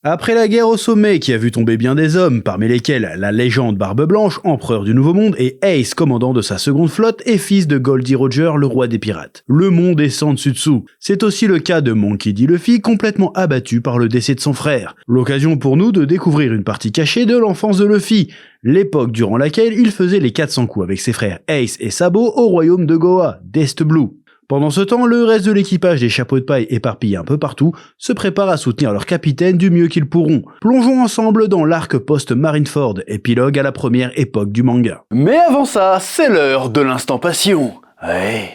Après la guerre au sommet qui a vu tomber bien des hommes, parmi lesquels la légende Barbe Blanche, empereur du Nouveau Monde, et Ace, commandant de sa seconde flotte et fils de Goldie Roger, le roi des pirates. Le monde est sans dessus-dessous. C'est aussi le cas de Monkey D. Luffy, complètement abattu par le décès de son frère. L'occasion pour nous de découvrir une partie cachée de l'enfance de Luffy, l'époque durant laquelle il faisait les 400 coups avec ses frères Ace et Sabo au royaume de Goa, d'Est Blue. Pendant ce temps, le reste de l'équipage des chapeaux de paille éparpillés un peu partout se prépare à soutenir leur capitaine du mieux qu'ils pourront. Plongeons ensemble dans l'arc post-Marineford, épilogue à la première époque du manga. Mais avant ça, c'est l'heure de l'instant passion. Ouais.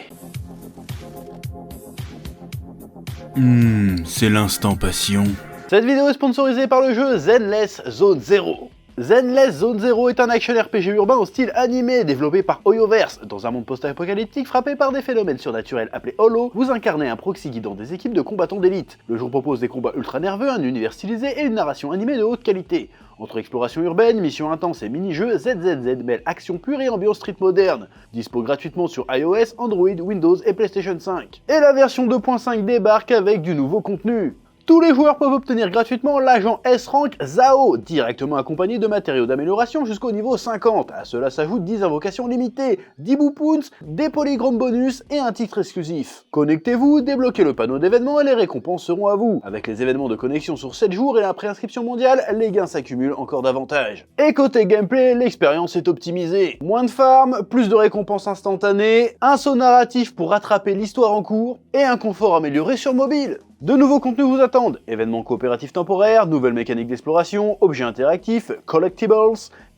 C'est l'instant passion. Cette vidéo est sponsorisée par le jeu Zenless Zone Zero. Zenless Zone Zero est un action RPG urbain au style animé développé par Hoyoverse. Dans un monde post-apocalyptique frappé par des phénomènes surnaturels appelés Holo, vous incarnez un proxy guidant des équipes de combattants d'élite. Le jeu propose des combats ultra nerveux, un univers stylisé et une narration animée de haute qualité. Entre exploration urbaine, missions intenses et mini-jeux, ZZZ mêle action pure et ambiance street moderne. Dispo gratuitement sur iOS, Android, Windows et PlayStation 5. Et la version 2.5 débarque avec du nouveau contenu. Tous les joueurs peuvent obtenir gratuitement l'agent S-Rank Zao, directement accompagné de matériaux d'amélioration jusqu'au niveau 50. À cela s'ajoutent 10 invocations limitées, 10 boupoons, des polygromes bonus et un titre exclusif. Connectez-vous, débloquez le panneau d'événements et les récompenses seront à vous. Avec les événements de connexion sur 7 jours et la préinscription mondiale, les gains s'accumulent encore davantage. Et côté gameplay, l'expérience est optimisée. Moins de farm, plus de récompenses instantanées, un saut narratif pour rattraper l'histoire en cours et un confort amélioré sur mobile. De nouveaux contenus vous attendent, événements coopératifs temporaires, nouvelles mécaniques d'exploration, objets interactifs, collectibles,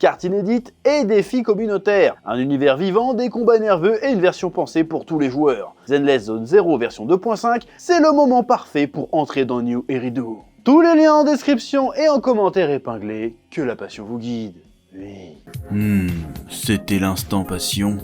cartes inédites et défis communautaires. Un univers vivant, des combats nerveux et une version pensée pour tous les joueurs. Zenless Zone Zero version 2.5, c'est le moment parfait pour entrer dans New Eridu. Tous les liens en description et en commentaire épinglés, que la passion vous guide. Oui. C'était l'instant passion.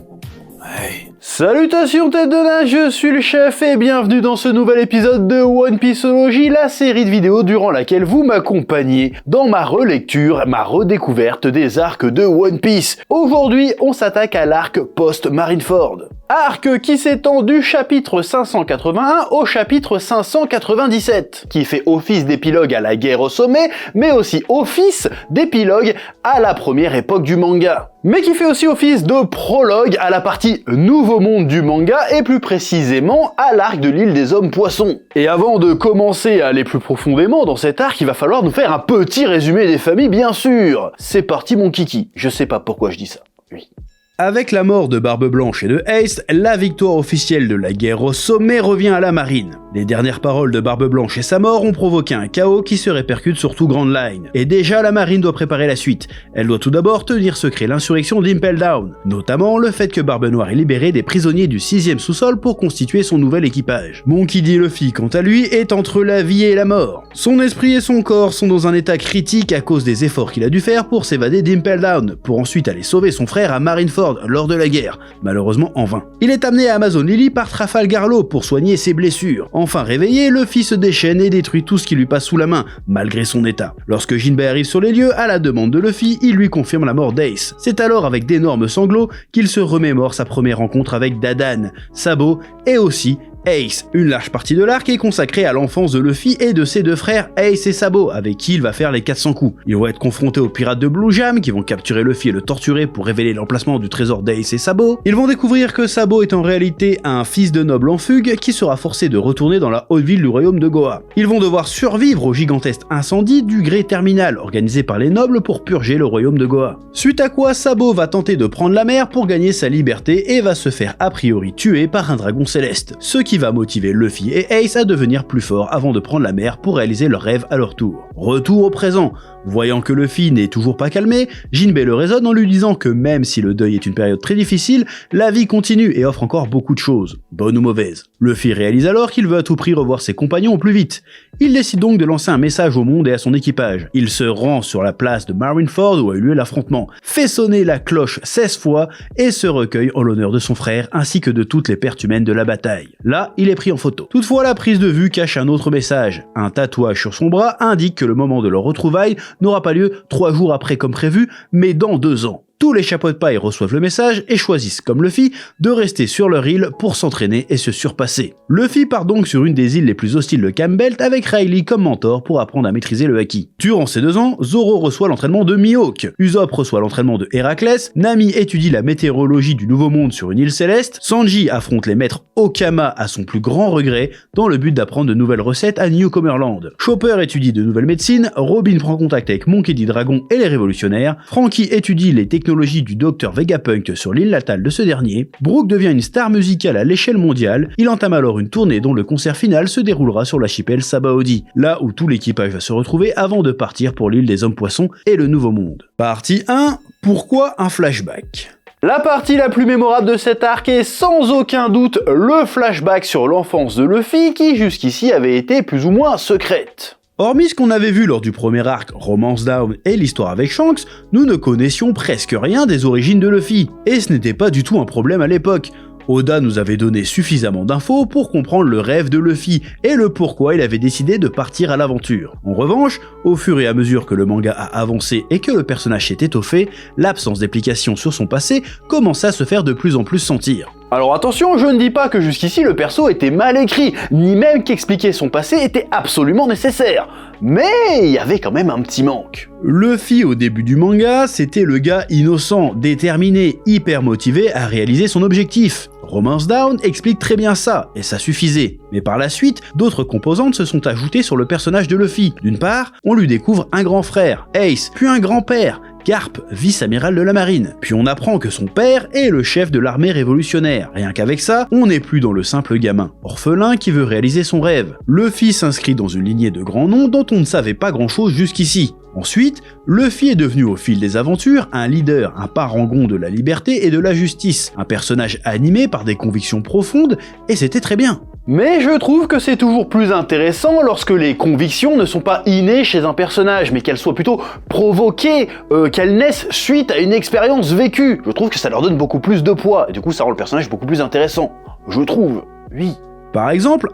Ouais. Salutations tête de nain, je suis le chef et bienvenue dans ce nouvel épisode de One Pieceology, la série de vidéos durant laquelle vous m'accompagnez dans ma relecture, ma redécouverte des arcs de One Piece. Aujourd'hui, on s'attaque à l'arc post-Marineford. Arc qui s'étend du chapitre 581 au chapitre 597, qui fait office d'épilogue à la guerre au sommet, mais aussi office d'épilogue à la première époque du manga. Mais qui fait aussi office de prologue à la partie Nouveau Monde du manga et plus précisément à l'arc de l'île des hommes poissons. Et avant de commencer à aller plus profondément dans cet arc, il va falloir nous faire un petit résumé des familles bien sûr. C'est parti mon kiki, je sais pas pourquoi je dis ça. Oui. Avec la mort de Barbe Blanche et de Ace, la victoire officielle de la guerre au sommet revient à la marine. Les dernières paroles de Barbe Blanche et sa mort ont provoqué un chaos qui se répercute sur tout Grand Line. Et déjà, la marine doit préparer la suite. Elle doit tout d'abord tenir secret l'insurrection d'Impel Down, notamment le fait que Barbe Noire ait libéré des prisonniers du 6e sous-sol pour constituer son nouvel équipage. Monkey D. Luffy, quant à lui, est entre la vie et la mort. Son esprit et son corps sont dans un état critique à cause des efforts qu'il a dû faire pour s'évader d'Impel Down, pour ensuite aller sauver son frère à Marineford lors de la guerre, malheureusement en vain. Il est amené à Amazon Lily par Trafalgar Law pour soigner ses blessures. Enfin réveillé, Luffy se déchaîne et détruit tout ce qui lui passe sous la main, malgré son état. Lorsque Jinbei arrive sur les lieux, à la demande de Luffy, il lui confirme la mort d'Ace. C'est alors avec d'énormes sanglots qu'il se remémore sa première rencontre avec Dadan, Sabo et aussi Ace. Une large partie de l'arc est consacrée à l'enfance de Luffy et de ses deux frères Ace et Sabo, avec qui il va faire les 400 coups. Ils vont être confrontés aux pirates de Blue Jam, qui vont capturer Luffy et le torturer pour révéler l'emplacement du trésor d'Ace et Sabo. Ils vont découvrir que Sabo est en réalité un fils de noble en fugue qui sera forcé de retourner dans la haute ville du royaume de Goa. Ils vont devoir survivre au gigantesque incendie du Grey Terminal, organisé par les nobles pour purger le royaume de Goa. Suite à quoi, Sabo va tenter de prendre la mer pour gagner sa liberté et va se faire a priori tuer par un dragon céleste, ce qui va motiver Luffy et Ace à devenir plus forts avant de prendre la mer pour réaliser leurs rêves à leur tour. Retour au présent. Voyant que Luffy n'est toujours pas calmé, Jinbei le raisonne en lui disant que même si le deuil est une période très difficile, la vie continue et offre encore beaucoup de choses, bonnes ou mauvaises. Luffy réalise alors qu'il veut à tout prix revoir ses compagnons au plus vite. Il décide donc de lancer un message au monde et à son équipage. Il se rend sur la place de Marineford où a eu lieu l'affrontement, fait sonner la cloche 16 fois et se recueille en l'honneur de son frère ainsi que de toutes les pertes humaines de la bataille. Là, il est pris en photo. Toutefois, la prise de vue cache un autre message. Un tatouage sur son bras indique que le moment de leur retrouvaille n'aura pas lieu 3 jours après comme prévu, mais dans 2 ans. tous les chapeaux de paille reçoivent le message et choisissent, comme Luffy, de rester sur leur île pour s'entraîner et se surpasser. Luffy part donc sur une des îles les plus hostiles de Campbell avec Riley comme mentor pour apprendre à maîtriser le haki. Durant ces 2 ans, Zoro reçoit l'entraînement de Mihawk, Usopp reçoit l'entraînement de Héraclès, Nami étudie la météorologie du Nouveau Monde sur une île céleste, Sanji affronte les maîtres Okama à son plus grand regret dans le but d'apprendre de nouvelles recettes à Newcomerland. Chopper étudie de nouvelles médecines, Robin prend contact avec Monkey D. Dragon et les révolutionnaires, Franky étudie les technologies du docteur Vegapunk sur l'île natale de ce dernier, Brook devient une star musicale à l'échelle mondiale, il entame alors une tournée dont le concert final se déroulera sur l'archipel Sabaody, là où tout l'équipage va se retrouver avant de partir pour l'île des Hommes-Poissons et le Nouveau Monde. Partie 1. Pourquoi un flashback ? La partie la plus mémorable de cet arc est sans aucun doute le flashback sur l'enfance de Luffy qui jusqu'ici avait été plus ou moins secrète. Hormis ce qu'on avait vu lors du premier arc, Romance Down et l'histoire avec Shanks, nous ne connaissions presque rien des origines de Luffy, et ce n'était pas du tout un problème à l'époque. Oda nous avait donné suffisamment d'infos pour comprendre le rêve de Luffy et le pourquoi il avait décidé de partir à l'aventure. En revanche, au fur et à mesure que le manga a avancé et que le personnage s'est étoffé, l'absence d'explication sur son passé commençait à se faire de plus en plus sentir. Alors attention, je ne dis pas que jusqu'ici le perso était mal écrit, ni même qu'expliquer son passé était absolument nécessaire. Mais il y avait quand même un petit manque. Luffy au début du manga, c'était le gars innocent, déterminé, hyper motivé à réaliser son objectif. Romance Down explique très bien ça, et ça suffisait. Mais par la suite, d'autres composantes se sont ajoutées sur le personnage de Luffy. D'une part, on lui découvre un grand frère, Ace, puis un grand-père, Garp, vice-amiral de la marine. Puis on apprend que son père est le chef de l'armée révolutionnaire. Rien qu'avec ça, on n'est plus dans le simple gamin, orphelin qui veut réaliser son rêve. Luffy s'inscrit dans une lignée de grands noms dont on ne savait pas grand-chose jusqu'ici. Ensuite, Luffy est devenu au fil des aventures un leader, un parangon de la liberté et de la justice, un personnage animé par des convictions profondes, et c'était très bien. Mais je trouve que c'est toujours plus intéressant lorsque les convictions ne sont pas innées chez un personnage, mais qu'elles soient plutôt provoquées, qu'elles naissent suite à une expérience vécue. Je trouve que ça leur donne beaucoup plus de poids, et du coup ça rend le personnage beaucoup plus intéressant. Je trouve, oui. Par exemple,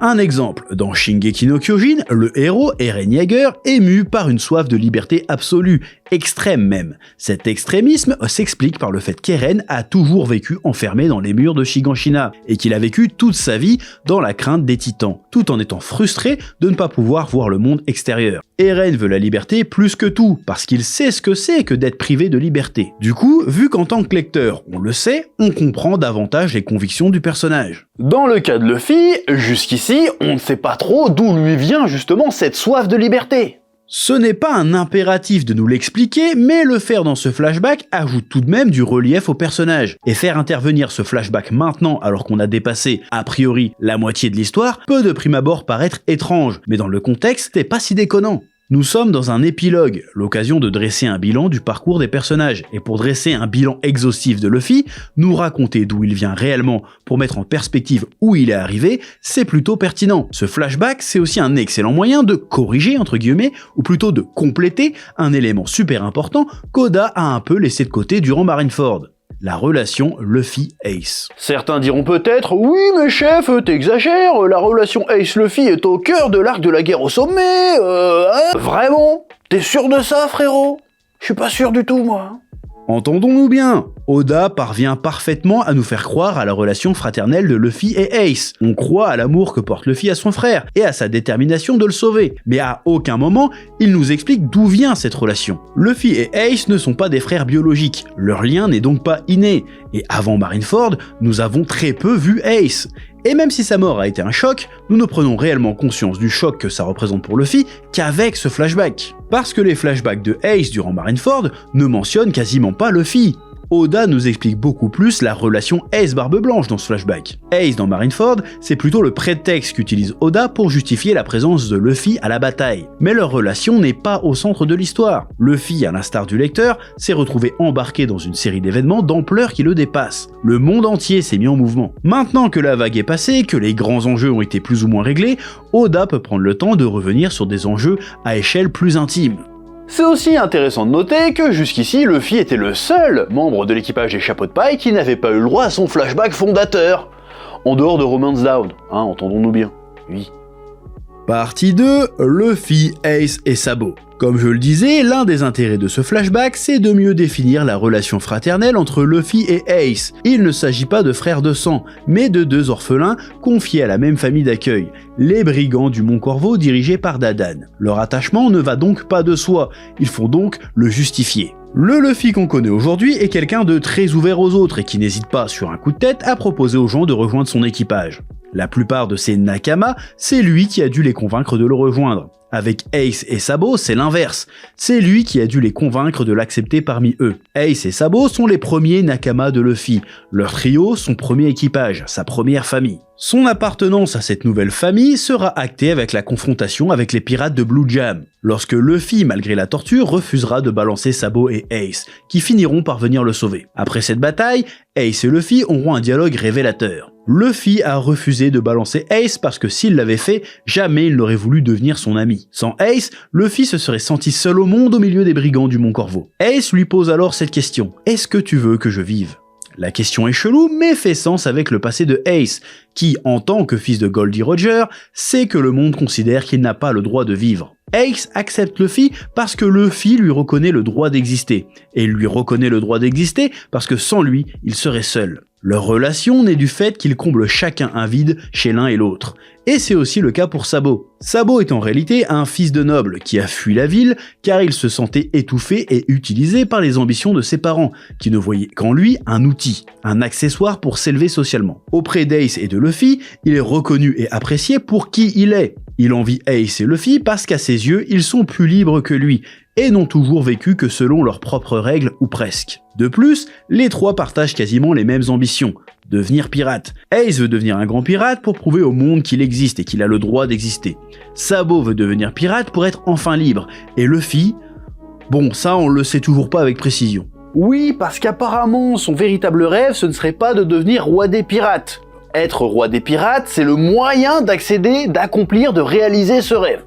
dans Shingeki no Kyojin, le héros Eren Yeager est mu par une soif de liberté absolue, extrême même. Cet extrémisme s'explique par le fait qu'Eren a toujours vécu enfermé dans les murs de Shiganshina, et qu'il a vécu toute sa vie dans la crainte des titans, tout en étant frustré de ne pas pouvoir voir le monde extérieur. Eren veut la liberté plus que tout, parce qu'il sait ce que c'est que d'être privé de liberté. Du coup, vu qu'en tant que lecteur, on le sait, on comprend davantage les convictions du personnage. Dans le cas de Luffy, jusqu'ici, on ne sait pas trop d'où lui vient justement cette soif de liberté. Ce n'est pas un impératif de nous l'expliquer, mais le faire dans ce flashback ajoute tout de même du relief au personnage. Et faire intervenir ce flashback maintenant alors qu'on a dépassé, a priori, la moitié de l'histoire, peut de prime abord paraître étrange, mais dans le contexte, c'est pas si déconnant. Nous sommes dans un épilogue, l'occasion de dresser un bilan du parcours des personnages, et pour dresser un bilan exhaustif de Luffy, nous raconter d'où il vient réellement pour mettre en perspective où il est arrivé, c'est plutôt pertinent. Ce flashback, c'est aussi un excellent moyen de corriger, entre guillemets, ou plutôt de compléter un élément super important qu'Oda a un peu laissé de côté durant Marineford. La relation Luffy-Ace. Certains diront peut-être « Oui mais chef, t'exagères, la relation Ace-Luffy est au cœur de l'arc de la guerre au sommet, Vraiment ? T'es sûr de ça frérot ? Je suis pas sûr du tout moi. » Entendons-nous bien, Oda parvient parfaitement à nous faire croire à la relation fraternelle de Luffy et Ace. On croit à l'amour que porte Luffy à son frère et à sa détermination de le sauver. Mais à aucun moment, il nous explique d'où vient cette relation. Luffy et Ace ne sont pas des frères biologiques, leur lien n'est donc pas inné. Et avant Marineford, nous avons très peu vu Ace. Et même si sa mort a été un choc, nous ne prenons réellement conscience du choc que ça représente pour Luffy qu'avec ce flashback. Parce que les flashbacks de Ace durant Marineford ne mentionnent quasiment pas Luffy. Oda nous explique beaucoup plus la relation Ace-Barbe Blanche dans ce flashback. Ace dans Marineford, c'est plutôt le prétexte qu'utilise Oda pour justifier la présence de Luffy à la bataille. Mais leur relation n'est pas au centre de l'histoire. Luffy, à l'instar du lecteur, s'est retrouvé embarqué dans une série d'événements d'ampleur qui le dépasse. Le monde entier s'est mis en mouvement. Maintenant que la vague est passée, que les grands enjeux ont été plus ou moins réglés, Oda peut prendre le temps de revenir sur des enjeux à échelle plus intime. C'est aussi intéressant de noter que jusqu'ici, Luffy était le seul membre de l'équipage des Chapeaux de Paille qui n'avait pas eu le droit à son flashback fondateur. En dehors de Romance Down, entendons-nous bien. Oui. Partie 2, Luffy, Ace et Sabo. Comme je le disais, l'un des intérêts de ce flashback, c'est de mieux définir la relation fraternelle entre Luffy et Ace. Il ne s'agit pas de frères de sang, mais de deux orphelins confiés à la même famille d'accueil, les brigands du Mont Corvo dirigés par Dadan. Leur attachement ne va donc pas de soi, il faut donc le justifier. Le Luffy qu'on connaît aujourd'hui est quelqu'un de très ouvert aux autres et qui n'hésite pas, sur un coup de tête, à proposer aux gens de rejoindre son équipage. La plupart de ses Nakama, c'est lui qui a dû les convaincre de le rejoindre. Avec Ace et Sabo, c'est l'inverse. C'est lui qui a dû les convaincre de l'accepter parmi eux. Ace et Sabo sont les premiers Nakama de Luffy. Leur trio, son premier équipage, sa première famille. Son appartenance à cette nouvelle famille sera actée avec la confrontation avec les pirates de Blue Jam, lorsque Luffy, malgré la torture, refusera de balancer Sabo et Ace, qui finiront par venir le sauver. Après cette bataille, Ace et Luffy auront un dialogue révélateur. Luffy a refusé de balancer Ace parce que s'il l'avait fait, jamais il n'aurait voulu devenir son ami. Sans Ace, Luffy se serait senti seul au monde au milieu des brigands du Mont Corvo. Ace lui pose alors cette question: « Est-ce que tu veux que je vive ?» La question est chelou, mais fait sens avec le passé de Ace, qui, en tant que fils de Goldie Roger, sait que le monde considère qu'il n'a pas le droit de vivre. Ace accepte Luffy parce que Luffy lui reconnaît le droit d'exister, et lui reconnaît le droit d'exister parce que sans lui, il serait seul. Leur relation naît du fait qu'ils comblent chacun un vide chez l'un et l'autre. Et c'est aussi le cas pour Sabo. Sabo est en réalité un fils de noble qui a fui la ville car il se sentait étouffé et utilisé par les ambitions de ses parents, qui ne voyaient qu'en lui un outil, un accessoire pour s'élever socialement. Auprès d'Ace et de Luffy, il est reconnu et apprécié pour qui il est. Il envie Ace et Luffy parce qu'à ses yeux, ils sont plus libres que lui, et n'ont toujours vécu que selon leurs propres règles ou presque. De plus, les trois partagent quasiment les mêmes ambitions: devenir pirate. Ace veut devenir un grand pirate pour prouver au monde qu'il existe et qu'il a le droit d'exister. Sabo veut devenir pirate pour être enfin libre. Et Luffy, bon, ça on le sait toujours pas avec précision. Oui, parce qu'apparemment, son véritable rêve, ce ne serait pas de devenir roi des pirates. Être roi des pirates, c'est le moyen d'accéder, d'accomplir, de réaliser ce rêve.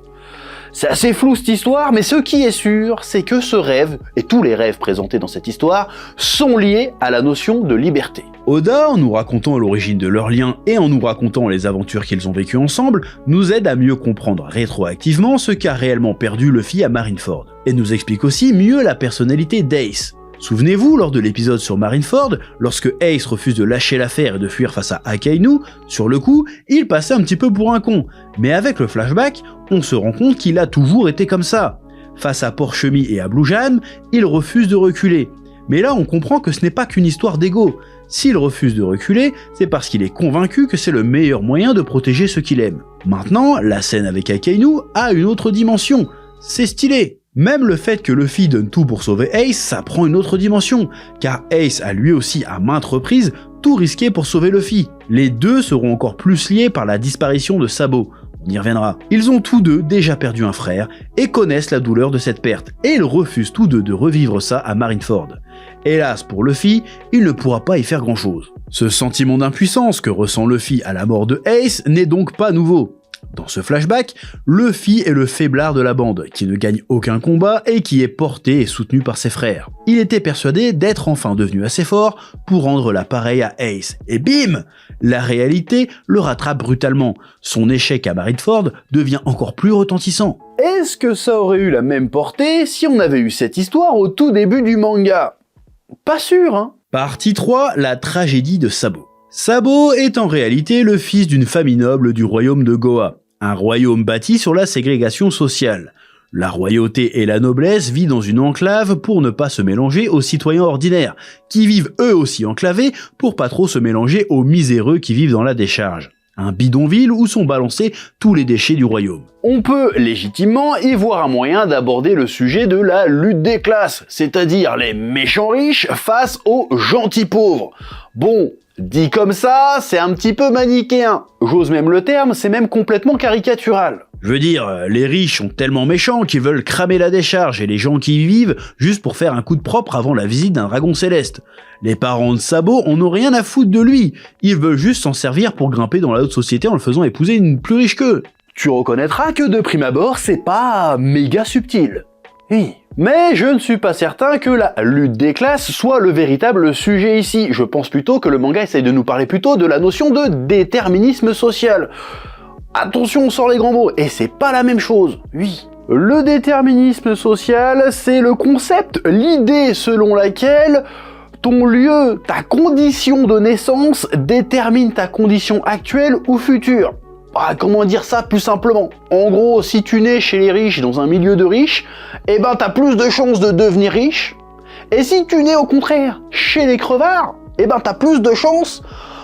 C'est assez flou cette histoire, mais ce qui est sûr, c'est que ce rêve, et tous les rêves présentés dans cette histoire, sont liés à la notion de liberté. Oda, en nous racontant l'origine de leur lien et en nous racontant les aventures qu'ils ont vécues ensemble, nous aide à mieux comprendre rétroactivement ce qu'a réellement perdu Luffy à Marineford, et nous explique aussi mieux la personnalité d'Ace. Souvenez-vous, lors de l'épisode sur Marineford, lorsque Ace refuse de lâcher l'affaire et de fuir face à Akainu, sur le coup, il passait un petit peu pour un con. Mais avec le flashback, on se rend compte qu'il a toujours été comme ça. Face à Porchemi et à Blue Jam, il refuse de reculer. Mais là, on comprend que ce n'est pas qu'une histoire d'ego. S'il refuse de reculer, c'est parce qu'il est convaincu que c'est le meilleur moyen de protéger ce qu'il aime. Maintenant, la scène avec Akainu a une autre dimension. C'est stylé. Même le fait que Luffy donne tout pour sauver Ace, ça prend une autre dimension, car Ace a lui aussi à maintes reprises tout risqué pour sauver Luffy. Les deux seront encore plus liés par la disparition de Sabo, on y reviendra. Ils ont tous deux déjà perdu un frère et connaissent la douleur de cette perte, et ils refusent tous deux de revivre ça à Marineford. Hélas pour Luffy, il ne pourra pas y faire grand chose. Ce sentiment d'impuissance que ressent Luffy à la mort de Ace n'est donc pas nouveau. Dans ce flashback, Luffy est le faiblard de la bande, qui ne gagne aucun combat et qui est porté et soutenu par ses frères. Il était persuadé d'être enfin devenu assez fort pour rendre la pareille à Ace, et bim! La réalité le rattrape brutalement. Son échec à Marineford devient encore plus retentissant. Est-ce que ça aurait eu la même portée si on avait eu cette histoire au tout début du manga? Pas sûr, hein? Partie 3, la tragédie de Sabo. Sabo est en réalité le fils d'une famille noble du royaume de Goa, un royaume bâti sur la ségrégation sociale. La royauté et la noblesse vivent dans une enclave pour ne pas se mélanger aux citoyens ordinaires, qui vivent eux aussi enclavés pour pas trop se mélanger aux miséreux qui vivent dans la décharge. Un bidonville où sont balancés tous les déchets du royaume. On peut légitimement y voir un moyen d'aborder le sujet de la lutte des classes, c'est-à-dire les méchants riches face aux gentils pauvres. Bon, dit comme ça, c'est un petit peu manichéen. J'ose même le terme, c'est même complètement caricatural. Je veux dire, les riches sont tellement méchants qu'ils veulent cramer la décharge et les gens qui y vivent juste pour faire un coup de propre avant la visite d'un dragon céleste. Les parents de Sabo en ont rien à foutre de lui, ils veulent juste s'en servir pour grimper dans la haute société en le faisant épouser une plus riche qu'eux. Tu reconnaîtras que de prime abord, c'est pas méga subtil. Oui. Mais je ne suis pas certain que la lutte des classes soit le véritable sujet ici. Je pense plutôt que le manga essaye de nous parler plutôt de la notion de déterminisme social. Attention, on sort les grands mots, et c'est pas la même chose, oui. Le déterminisme social, c'est le concept, l'idée selon laquelle ton lieu, ta condition de naissance détermine ta condition actuelle ou future. Ah, comment dire ça plus simplement? En gros, si tu nais chez les riches dans un milieu de riches, eh ben t'as plus de chances de devenir riche. Et si tu nais au contraire chez les crevards, eh ben t'as plus de chances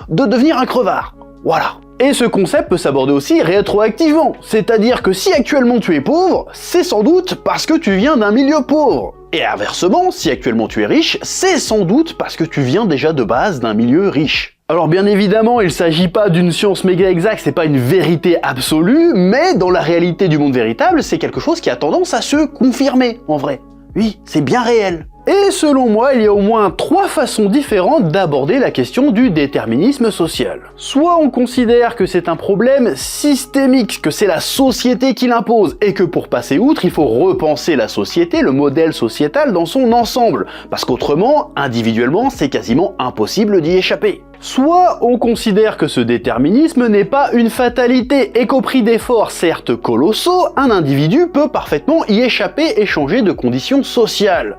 de devenir un crevard. Voilà. Et ce concept peut s'aborder aussi rétroactivement, c'est-à-dire que si actuellement tu es pauvre, c'est sans doute parce que tu viens d'un milieu pauvre. Et inversement, si actuellement tu es riche, c'est sans doute parce que tu viens déjà de base d'un milieu riche. Alors bien évidemment, il s'agit pas d'une science méga exacte, c'est pas une vérité absolue, mais dans la réalité du monde véritable, c'est quelque chose qui a tendance à se confirmer, en vrai. Oui, c'est bien réel. Et selon moi, il y a au moins 3 façons différentes d'aborder la question du déterminisme social. Soit on considère que c'est un problème systémique, que c'est la société qui l'impose, et que pour passer outre, il faut repenser la société, le modèle sociétal dans son ensemble, parce qu'autrement, individuellement, c'est quasiment impossible d'y échapper. Soit on considère que ce déterminisme n'est pas une fatalité et qu'au prix d'efforts certes colossaux, un individu peut parfaitement y échapper et changer de conditions sociales.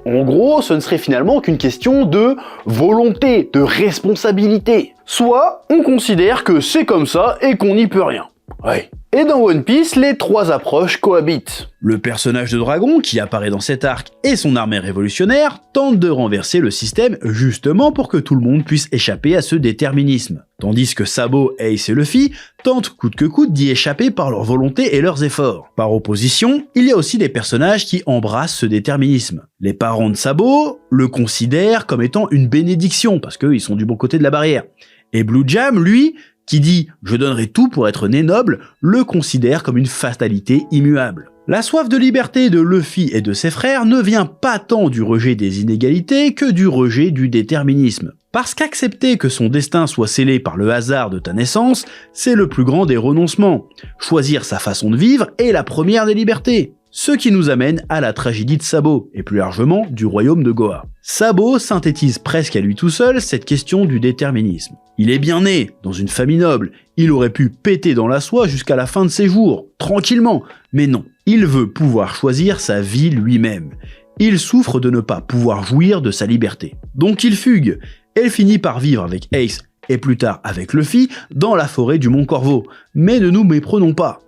En gros, ce ne serait finalement qu'une question de volonté, de responsabilité. Soit on considère que c'est comme ça et qu'on n'y peut rien. Ouais. Et dans One Piece, les 3 approches cohabitent. Le personnage de Dragon, qui apparaît dans cet arc, et son armée révolutionnaire, tentent de renverser le système justement pour que tout le monde puisse échapper à ce déterminisme. Tandis que Sabo, Ace et Luffy tentent coûte que coûte d'y échapper par leur volonté et leurs efforts. Par opposition, il y a aussi des personnages qui embrassent ce déterminisme. Les parents de Sabo le considèrent comme étant une bénédiction, parce qu'ils sont du bon côté de la barrière. Et Blue Jam, lui, qui dit « je donnerai tout pour être né noble », le considère comme une fatalité immuable. La soif de liberté de Luffy et de ses frères ne vient pas tant du rejet des inégalités que du rejet du déterminisme. Parce qu'accepter que son destin soit scellé par le hasard de ta naissance, c'est le plus grand des renoncements. Choisir sa façon de vivre est la première des libertés. Ce qui nous amène à la tragédie de Sabo, et plus largement du royaume de Goa. Sabo synthétise presque à lui tout seul cette question du déterminisme. Il est bien né, dans une famille noble, il aurait pu péter dans la soie jusqu'à la fin de ses jours, tranquillement, mais non, il veut pouvoir choisir sa vie lui-même. Il souffre de ne pas pouvoir jouir de sa liberté. Donc il fugue, et finit par vivre avec Ace, et plus tard avec Luffy, dans la forêt du Mont Corvo. Mais ne nous méprenons pas.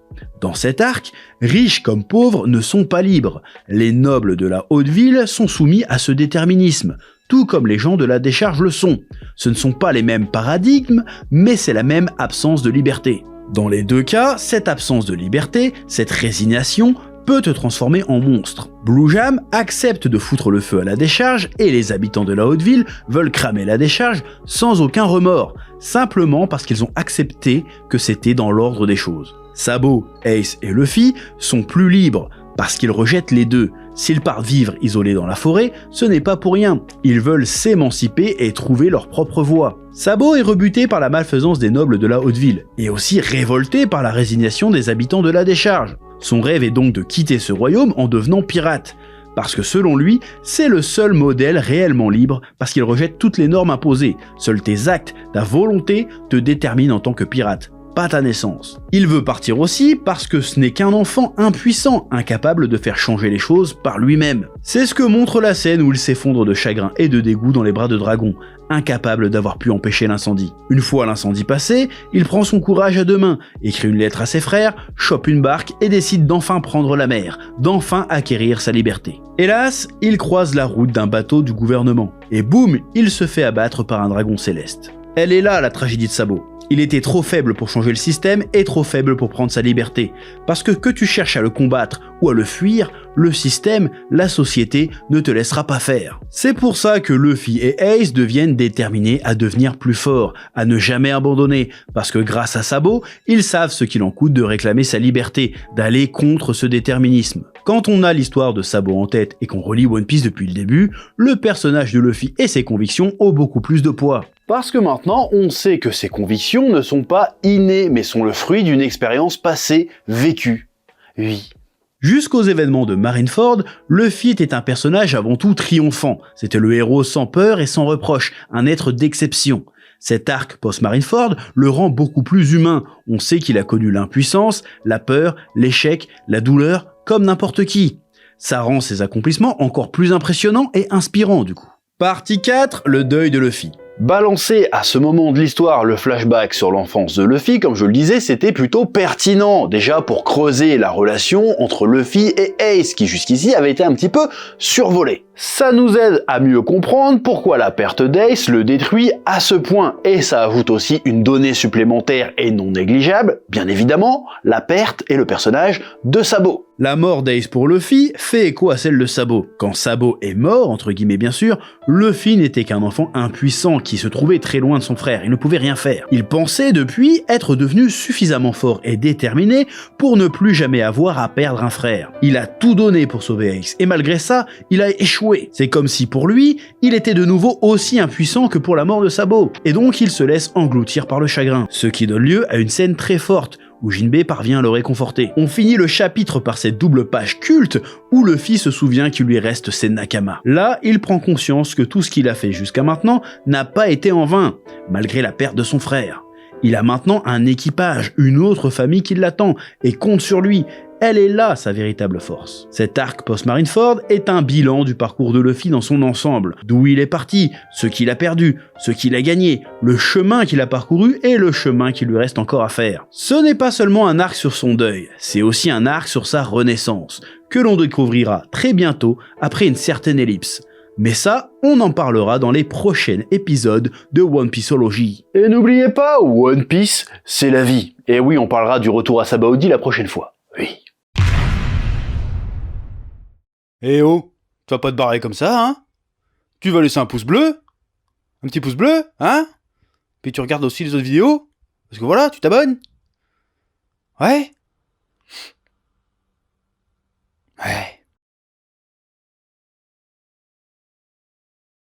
Dans cet arc, riches comme pauvres ne sont pas libres. Les nobles de la haute ville sont soumis à ce déterminisme, tout comme les gens de la décharge le sont. Ce ne sont pas les mêmes paradigmes, mais c'est la même absence de liberté. Dans les 2 cas, cette absence de liberté, cette résignation, peut te transformer en monstre. Blue Jam accepte de foutre le feu à la décharge et les habitants de la haute ville veulent cramer la décharge sans aucun remords, simplement parce qu'ils ont accepté que c'était dans l'ordre des choses. Sabo, Ace et Luffy sont plus libres parce qu'ils rejettent les deux. S'ils partent vivre isolés dans la forêt, ce n'est pas pour rien. Ils veulent s'émanciper et trouver leur propre voie. Sabo est rebuté par la malfaisance des nobles de la haute ville, et aussi révolté par la résignation des habitants de la décharge. Son rêve est donc de quitter ce royaume en devenant pirate, parce que selon lui, c'est le seul modèle réellement libre, parce qu'il rejette toutes les normes imposées. Seuls tes actes, ta volonté te déterminent en tant que pirate, pas ta naissance. Il veut partir aussi parce que ce n'est qu'un enfant impuissant, incapable de faire changer les choses par lui-même. C'est ce que montre la scène où il s'effondre de chagrin et de dégoût dans les bras de Dragon, incapable d'avoir pu empêcher l'incendie. Une fois l'incendie passé, il prend son courage à 2 mains, écrit une lettre à ses frères, chope une barque et décide d'enfin prendre la mer, d'enfin acquérir sa liberté. Hélas, il croise la route d'un bateau du gouvernement, et boum, il se fait abattre par un dragon céleste. Elle est là la tragédie de Sabo. Il était trop faible pour changer le système et trop faible pour prendre sa liberté. Parce que tu cherches à le combattre ou à le fuir, le système, la société ne te laissera pas faire. C'est pour ça que Luffy et Ace deviennent déterminés à devenir plus forts, à ne jamais abandonner, parce que grâce à Sabo, ils savent ce qu'il en coûte de réclamer sa liberté, d'aller contre ce déterminisme. Quand on a l'histoire de Sabo en tête et qu'on relit One Piece depuis le début, le personnage de Luffy et ses convictions ont beaucoup plus de poids. Parce que maintenant, on sait que ces convictions ne sont pas innées, mais sont le fruit d'une expérience passée, vécue. Oui. Jusqu'aux événements de Marineford, Luffy était un personnage avant tout triomphant. C'était le héros sans peur et sans reproche, un être d'exception. Cet arc post-Marineford le rend beaucoup plus humain. On sait qu'il a connu l'impuissance, la peur, l'échec, la douleur, comme n'importe qui. Ça rend ses accomplissements encore plus impressionnants et inspirants du coup. Partie 4, le deuil de Luffy. Balancer à ce moment de l'histoire le flashback sur l'enfance de Luffy, comme je le disais, c'était plutôt pertinent, déjà pour creuser la relation entre Luffy et Ace, qui jusqu'ici avait été un petit peu survolée. Ça nous aide à mieux comprendre pourquoi la perte d'Ace le détruit à ce point, et ça ajoute aussi une donnée supplémentaire et non négligeable, bien évidemment, la perte et le personnage de Sabo. La mort d'Ace pour Luffy fait écho à celle de Sabo. Quand Sabo est mort, entre guillemets bien sûr, Luffy n'était qu'un enfant impuissant qui se trouvait très loin de son frère, il ne pouvait rien faire. Il pensait depuis être devenu suffisamment fort et déterminé pour ne plus jamais avoir à perdre un frère. Il a tout donné pour sauver Ace, et malgré ça, il a échoué. C'est comme si pour lui, il était de nouveau aussi impuissant que pour la mort de Sabo, et donc il se laisse engloutir par le chagrin, ce qui donne lieu à une scène très forte, où Jinbei parvient à le réconforter. On finit le chapitre par cette double page culte où Luffy se souvient qu'il lui reste ses Nakama. Là, il prend conscience que tout ce qu'il a fait jusqu'à maintenant n'a pas été en vain, malgré la perte de son frère. Il a maintenant un équipage, une autre famille qui l'attend et compte sur lui. Elle est là sa véritable force. Cet arc post-Marineford est un bilan du parcours de Luffy dans son ensemble, d'où il est parti, ce qu'il a perdu, ce qu'il a gagné, le chemin qu'il a parcouru et le chemin qu'il lui reste encore à faire. Ce n'est pas seulement un arc sur son deuil, c'est aussi un arc sur sa renaissance, que l'on découvrira très bientôt après une certaine ellipse. Mais ça, on en parlera dans les prochains épisodes de One Pieceology. Et n'oubliez pas, One Piece, c'est la vie. Et oui, on parlera du retour à Sabaody la prochaine fois. Oui. Eh oh, tu vas pas te barrer comme ça, hein? Tu vas laisser un pouce bleu? Un petit pouce bleu, hein? Puis tu regardes aussi les autres vidéos? Parce que voilà, tu t'abonnes? Ouais? Ouais.